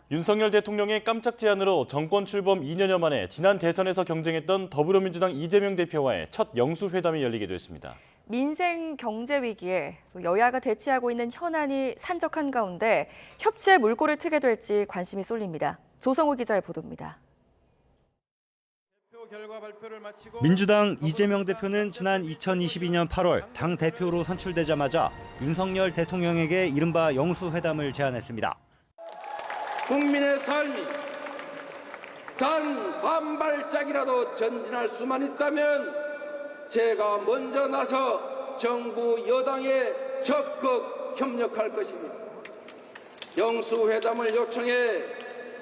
윤석열 대통령의 깜짝 제안으로 정권 출범 2년여 만에 지난 대선에서 경쟁했던 더불어민주당 이재명 대표와의 첫 영수회담이 열리게 됐습니다. 민생 경제 위기에 여야가 대치하고 있는 현안이 산적한 가운데 협치의 물꼬를 트게 될지 관심이 쏠립니다. 조성우 기자의 보도입니다. 민주당 이재명 대표는 지난 2022년 8월 당 대표로 선출되자마자 윤석열 대통령에게 이른바 영수회담을 제안했습니다. 국민의 삶이 단 반발짝이라도 전진할 수만 있다면 제가 먼저 나서 정부 여당에 적극 협력할 것입니다. 영수회담을 요청해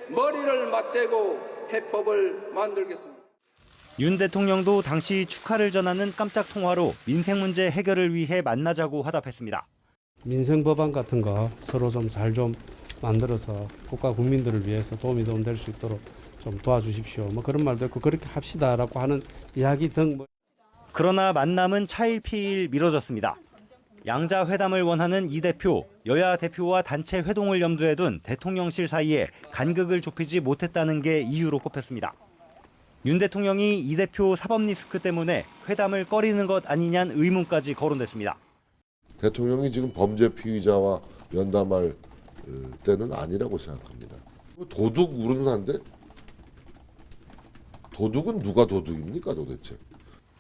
머리를 맞대고 해법을 만들겠습니다. 윤 대통령도 당시 축하를 전하는 깜짝 통화로 민생 문제 해결을 위해 만나자고 화답했습니다. 민생 법안 같은 거 서로 좀 잘 만들어서 국가 국민들을 위해서 도움이 될 수 있도록 좀 도와주십시오. 뭐 그런 말도 있고 그렇게 합시다라고 하는 이야기 등. 그러나 만남은 차일피일 미뤄졌습니다. 양자 회담을 원하는 이 대표, 여야 대표와 단체 회동을 염두에 둔 대통령실 사이에 간극을 좁히지 못했다는 게 이유로 꼽혔습니다. 윤 대통령이 이 대표 사법 리스크 때문에 회담을 꺼리는 것 아니냐는 의문까지 거론됐습니다. 대통령이 지금 범죄 피의자와 면담할 때는 아니라고 생각합니다. 도둑 우른한데 도둑은 누가 도둑입니까 도대체?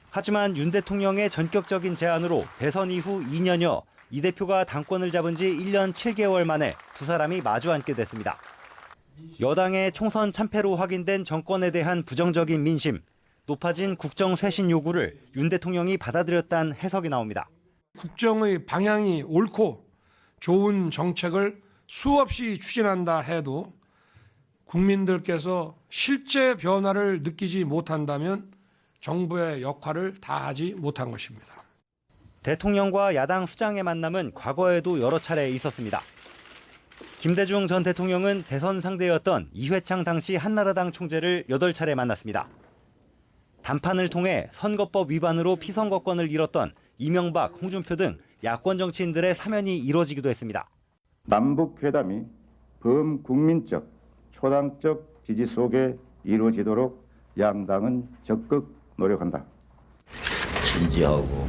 하지만 윤 대통령의 전격적인 제안으로 대선 이후 2년여 이 대표가 당권을 잡은 지 1년 7개월 만에 두 사람이 마주 앉게 됐습니다. 여당의 총선 참패로 확인된 정권에 대한 부정적인 민심, 높아진 국정 쇄신 요구를 윤 대통령이 받아들였다는 해석이 나옵니다. 국정의 방향이 옳고 좋은 정책을 수없이 추진한다 해도 국민들께서 실제 변화를 느끼지 못한다면 정부의 역할을 다하지 못한 것입니다. 대통령과 야당 수장의 만남은 과거에도 여러 차례 있었습니다. 김대중 전 대통령은 대선 상대였던 이회창 당시 한나라당 총재를 8차례 만났습니다. 담판을 통해 선거법 위반으로 피선거권을 잃었던 이명박, 홍준표 등 야권 정치인들의 사면이 이뤄지기도 했습니다. 남북회담이 범국민적, 초당적 지지 속에 이루어지도록 양당은 적극 노력한다. 진지하고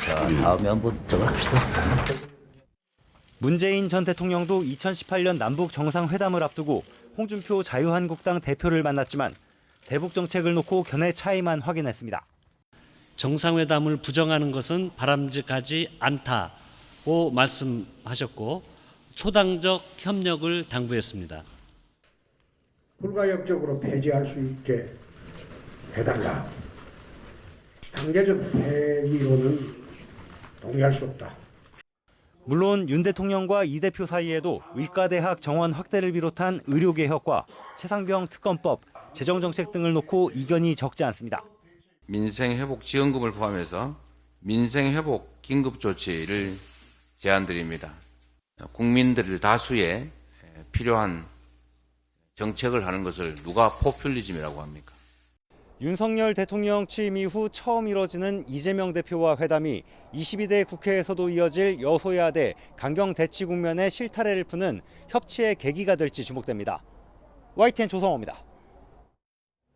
자, 다음에 한번 들어갑시다. 문재인 전 대통령도 2018년 남북 정상회담을 앞두고 홍준표 자유한국당 대표를 만났지만 대북 정책을 놓고 견해 차이만 확인했습니다. 정상회담을 부정하는 것은 바람직하지 않다고 말씀하셨고 초당적 협력을 당부했습니다. 불가역적으로 폐지할 수 있게 해달라. 단계적 폐기로는 동의할 수 없다. 물론 윤 대통령과 이 대표 사이에도 의과대학 정원 확대를 비롯한 의료개혁과 최상병 특검법, 재정정책 등을 놓고 이견이 적지 않습니다. 민생회복지원금을 포함해서 민생회복 긴급조치를 제안드립니다. 국민들 다수에 필요한 정책을 하는 것을 누가 포퓰리즘이라고 합니까? 윤석열 대통령 취임 이후 처음 이뤄지는 이재명 대표와 회담이 22대 국회에서도 이어질 여소야대 강경 대치 국면의 실타래를 푸는 협치의 계기가 될지 주목됩니다. YTN 조성호입니다.